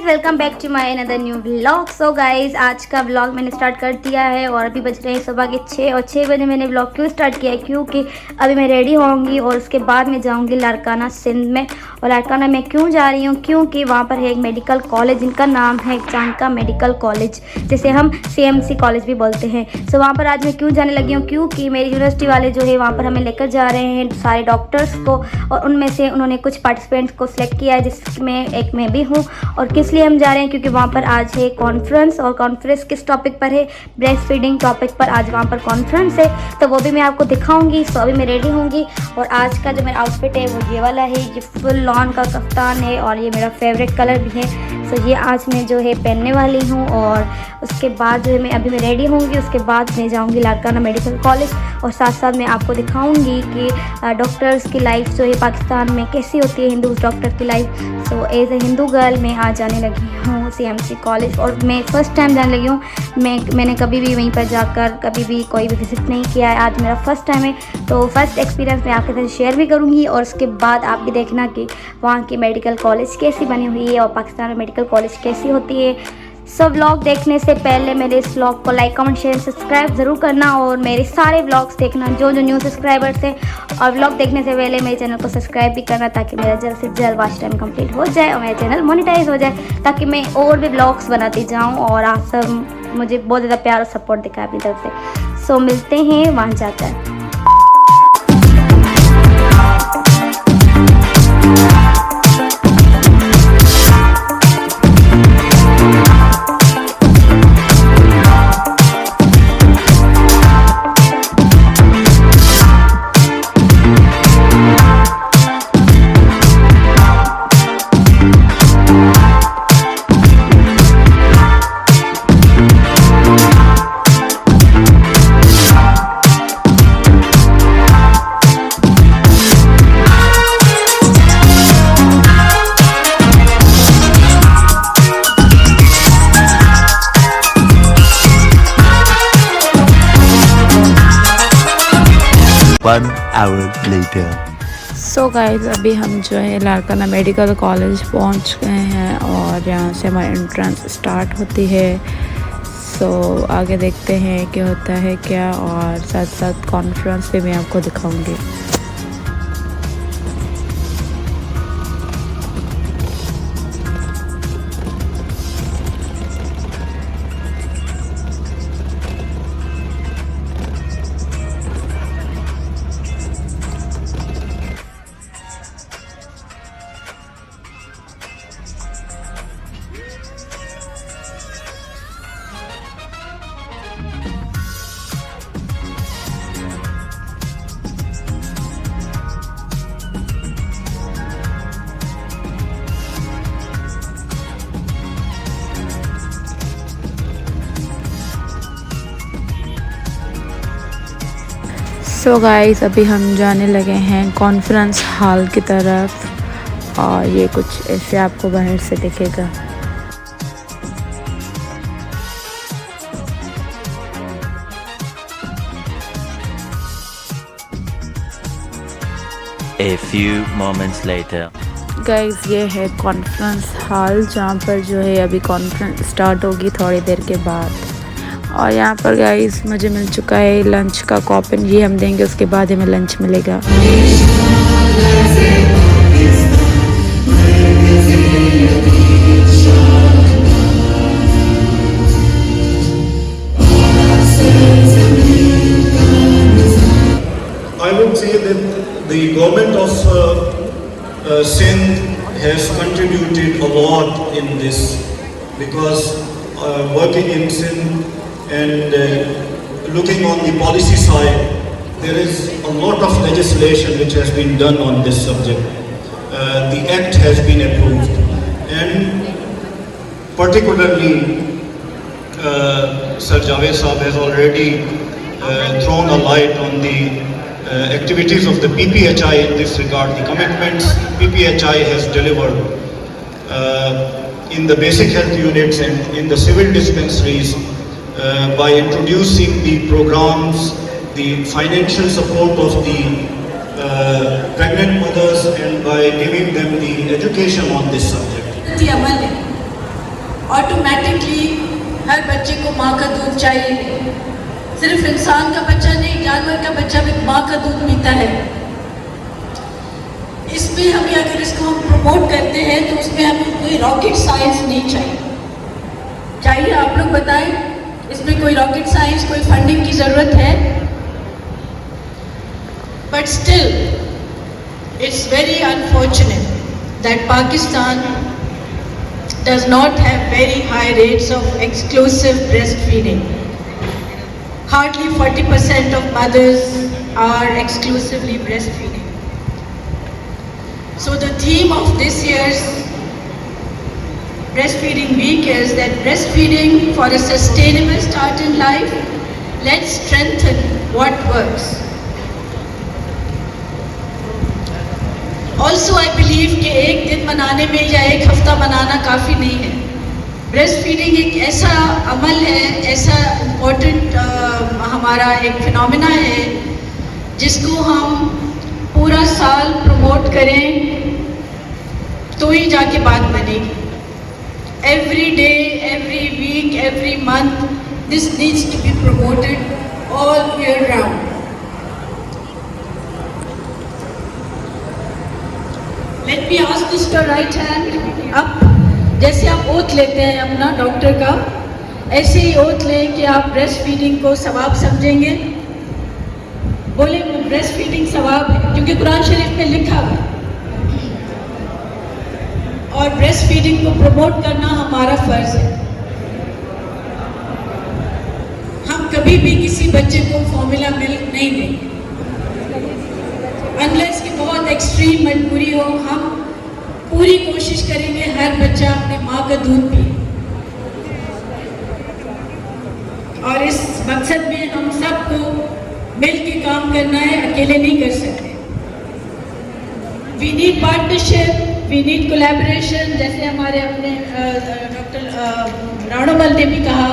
Guys welcome back to my another new vlog. So guys आज का vlog मैंने start कर दिया है और अभी बज रहे हैं सुबह के 6 और 6 बजे मैंने व्लॉग क्यों स्टार्ट किया है क्योंकि अभी मैं रेडी होंगी और उसके बाद मैं जाऊंगी लारकाना सिंध में। और लारकाना में क्यों जा रही हूँ क्योंकि वहाँ पर है एक मेडिकल कॉलेज जिनका नाम है चांका मेडिकल कॉलेज, जिसे हम CMC कॉलेज भी बोलते हैं। सो वहाँ पर आज मैं क्यों जाने लगी हूँ क्योंकि मेरी यूनिवर्सिटी वाले जो है वहाँ पर हमें लेकर जा रहे हैं सारे डॉक्टर्स को, और उनमें से उन्होंने कुछ पार्टिसिपेंट्स को सिलेक्ट किया है जिसमें एक मैं भी हूँ। और किस लिए हम जा रहे हैं क्योंकि वहाँ पर आज है कॉन्फ्रेंस, और कॉन्फ्रेंस किस टॉपिक पर है, ब्रेस्ट फीडिंग टॉपिक पर आज वहाँ पर कॉन्फ्रेंस है, तो वो भी मैं आपको दिखाऊंगी। सो अभी मैं रेडी होंगी और आज का जो मेरा आउटफिट है वो ये वाला है, ये फुल लॉन का कफ्तान है और ये मेरा फेवरेट कलर भी है। सो ये आज मैं जो है पहनने वाली हूँ और उसके बाद जो है मैं रेडी होंगी, उसके बाद मैं जाऊँगी लारकाना मेडिकल कॉलेज और साथ साथ मैं आपको दिखाऊंगी कि डॉक्टर्स की लाइफ जो है पाकिस्तान में कैसी होती है, हिंदू डॉक्टर की life. So as a Hindu girl मैं आज जाने लगी हूँ CMC कॉलेज और मैं फ़र्स्ट टाइम जाने लगी हूँ। मैंने कभी भी वहीं पर जाकर कभी भी कोई भी विज़िट नहीं किया है, आज मेरा फ़र्स्ट टाइम है। तो फर्स्ट एक्सपीरियंस मैं आपके साथ शेयर भी करूँगी और उसके बाद आप भी देखना कि वहाँ की मेडिकल कॉलेज कैसी बनी हुई है और पाकिस्तान में मेडिकल कॉलेज कैसी होती है। सब व्लॉग देखने से पहले मेरे इस व्लॉग को लाइक कमेंट शेयर सब्सक्राइब ज़रूर करना और मेरे सारे व्लॉग्स देखना जो न्यू सब्सक्राइबर्स हैं, और व्लॉग देखने से पहले मेरे चैनल को सब्सक्राइब भी करना ताकि मेरा जल्द से जल्द वॉच टाइम कंप्लीट हो जाए और मेरा चैनल मोनेटाइज हो जाए, ताकि मैं और भी व्लॉग्स बनाती जाऊँ और आप सब मुझे बहुत ज़्यादा प्यार और सपोर्ट दिखाए अपनी तरफ से। सो मिलते हैं वहाँ जाकर। One hour later. So guys अभी हम जो है लारकाना मेडिकल कॉलेज पहुंच गए हैं और यहाँ से हमारी एंट्रेंस स्टार्ट होती है। सो आगे देखते हैं क्या होता है क्या, और साथ साथ कॉन्फ्रेंस पे मैं आपको दिखाऊंगी। सो गाइस अभी हम जाने लगे हैं कॉन्फ्रेंस हॉल की तरफ और ये कुछ ऐसे आपको बाहर से दिखेगा। A few moments later. Guys ये है कॉन्फ्रेंस हॉल जहाँ पर जो है अभी कॉन्फ्रेंस स्टार्ट होगी थोड़ी देर के बाद। और यहाँ पर गाइस मुझे मिल चुका है लंच का कॉपन, ये हम देंगे उसके बाद हमें लंच मिलेगा। I would say that the government of Sindh has contributed a lot in this, because working in Sindh and looking on the policy side, there is a lot of legislation which has been done on this subject. The act has been approved, and particularly Sir Javed Saab has already thrown a light on the activities of the PPHI in this regard. The commitments PPHI has delivered in the basic health units and in the civil dispensaries by introducing the programs, the financial support of the pregnant mothers, and by giving them the education on this subject. Automatically हर बच्चे को माँ का दूध चाहिए। सिर्फ इंसान का बच्चा नहीं, जानवर का बच्चा भी माँ का दूध पीता है। इसमें हमें अगर इसको हम प्रमोट करते हैं तो उसमें हमें कोई रॉकेट साइंस नहीं चाहिए। आप लोग बताएं, इसमें कोई रॉकेट साइंस, कोई फंडिंग की ज़रूरत है? But still it's very unfortunate that Pakistan does not have very high rates of exclusive breastfeeding. Hardly 40% of mothers are exclusively breastfeeding. So the theme of this year's Breastfeeding Week is that breastfeeding for a sustainable start in life, let's strengthen what works. Also I believe कि एक दिन मनाने में या एक हफ्ता मनाना काफ़ी नहीं है। ब्रेस्ट फीडिंग एक ऐसा अमल है, ऐसा इम्पोर्टेंट हमारा एक फिनोमिना है जिसको हम पूरा साल प्रमोट करें तो ही जाके बात बनेगी। Every day, every week, every month this needs to be promoted all year round. Let me ask this to right hand up. जैसे आप ओथ लेते हैं अपना डॉक्टर का, ऐसे ही ओथ लें कि आप ब्रेस्ट फीडिंग को सवाब समझेंगे। बोले ब्रेस्ट फीडिंग सवाब है क्योंकि कुरान शरीफ में लिखा हुआ है और ब्रेस्ट फीडिंग को प्रमोट करना हमारा फर्ज है। हम कभी भी किसी बच्चे को फॉर्मूला मिल्क नहीं देंगे अनलेस कि बहुत एक्सट्रीम मजबूरी हो। हम पूरी कोशिश करेंगे हर बच्चा अपने माँ का दूध पिए और इस मकसद में हम सबको मिल के काम करना है, अकेले नहीं कर सकते। We need partnership, we need collaboration. जैसे हमारे अपने डॉक्टर राणोमल ने भी कहा,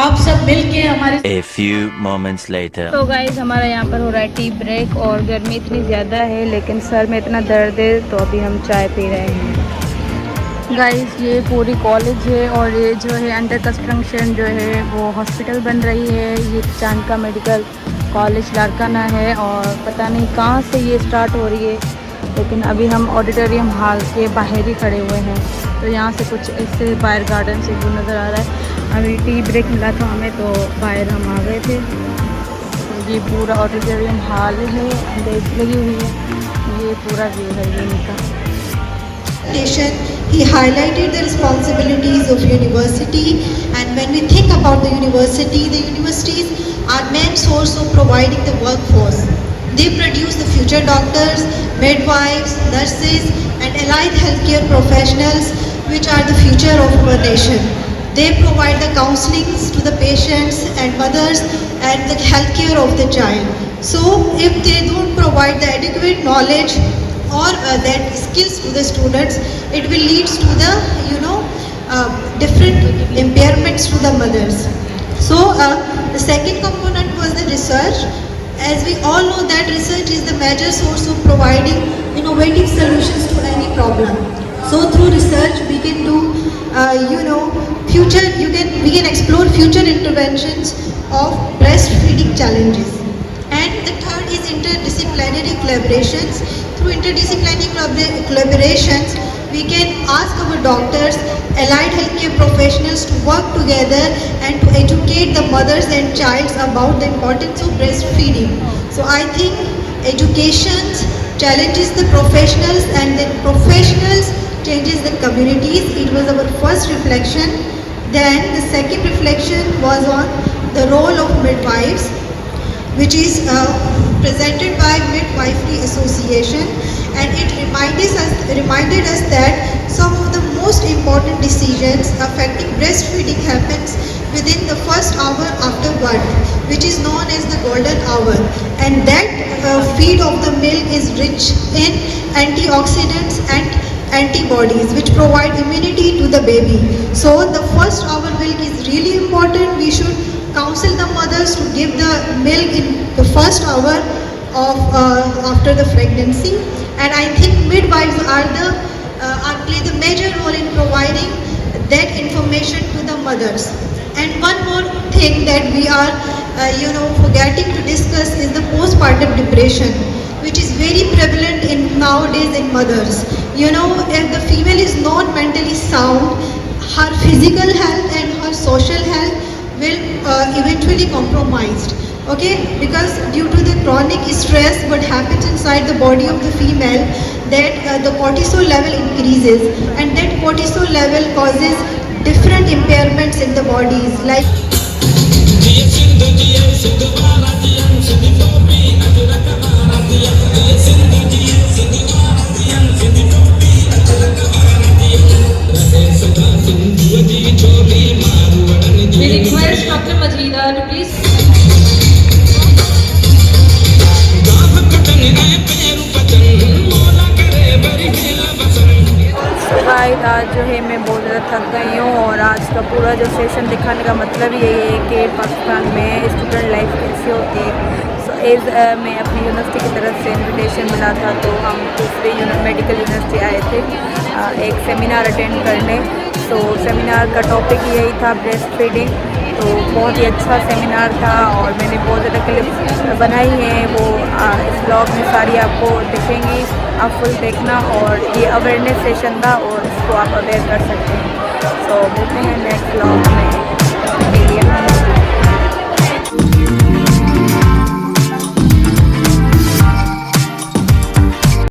आप सब मिलके हमारे। A few moments later. तो गाइस हमारा यहाँ पर हो रहा है टी ब्रेक और गर्मी इतनी ज़्यादा है लेकिन सर में इतना दर्द है तो अभी हम चाय पी रहे हैं। गाइस ये पूरी कॉलेज है और ये जो है अंडर कंस्ट्रक्शन जो है वो हॉस्पिटल बन रही है। ये चांदका मेडिकल कॉलेज लारकाना है और पता नहीं कहाँ से ये स्टार्ट हो रही है, लेकिन अभी हम ऑडिटोरियम हॉल के बाहर ही खड़े हुए हैं। तो यहाँ से कुछ ऐसे बाहर गार्डन से व्यू नज़र आ रहा है। अभी टी ब्रेक मिला था हमें तो बाहर हम आ गए थे। तो ये पूरा ऑडिटोरियम हॉल है, अंदर लगी हुई है, ये पूरा व्यू है ये का। He highlighted the responsibilities of university, and when we think about the universities are main source of providing the workforce. They produce the future doctors, midwives, nurses and allied healthcare professionals which are the future of our nation. They provide the counselings to the patients and mothers and the healthcare of the child. So if they don't provide the adequate knowledge or that skills to the students, it will lead to the different impairments to the mothers. So the second component was the research. As we all know that research is the major source of providing innovative solutions to any problem. So through research we can do we can explore future interventions of breastfeeding challenges. And the third is interdisciplinary collaborations. Through interdisciplinary collaborations we can ask our doctors, allied healthcare professionals to work together and to educate the mothers and childs about the importance of breastfeeding. So I think education challenges the professionals and the professionals changes the communities. It was our first reflection. Then the second reflection was on the role of midwives, which is presented by Midwifery Association, and it reminded us that some of the most important decisions affecting breastfeeding happens within the first hour after birth, which is known as the golden hour, and that feed of the milk is rich in antioxidants and antibodies which provide immunity to the baby. So the first hour milk is really important. We should counsel the mothers to give the milk in the first hour of after the pregnancy, and I think midwives play the major role in providing that information to the mothers. And one more thing that we are forgetting to discuss is the postpartum depression, which is very prevalent in nowadays in mothers. If the female is not mentally sound, her physical health and her social health will eventually compromised. Okay, because due to the chronic stress what happens inside the body of the female, that the cortisol level increases, and that cortisol level causes different impairments in the bodies like We request Dr. Majida to please. Guys आज जो है मैं बहुत ज़्यादा थक गई हूँ और आज का पूरा जो सेशन दिखाने का मतलब यही है कि पाकिस्तान में स्टूडेंट लाइफ कैसी होती है। सो मैं अपनी यूनिवर्सिटी की तरफ से इनविटेशन मिला था, तो हम दूसरी मेडिकल यूनिवर्सिटी आए थे एक सेमिनार अटेंड करने। तो सेमिनार का टॉपिक यही था ब्रेस्ट फीडिंग। तो बहुत ही अच्छा सेमिनार था और मैंने बहुत ज़्यादा क्लिप्स बनाई हैं, वो इस ब्लॉग में सारी आपको दिखेंगी, आप फुल देखना। और ये अवेयरनेस सेशन था और इसको आप अवेयर कर सकते हैं। सो मिलते हैं नेक्स्ट ब्लॉग में।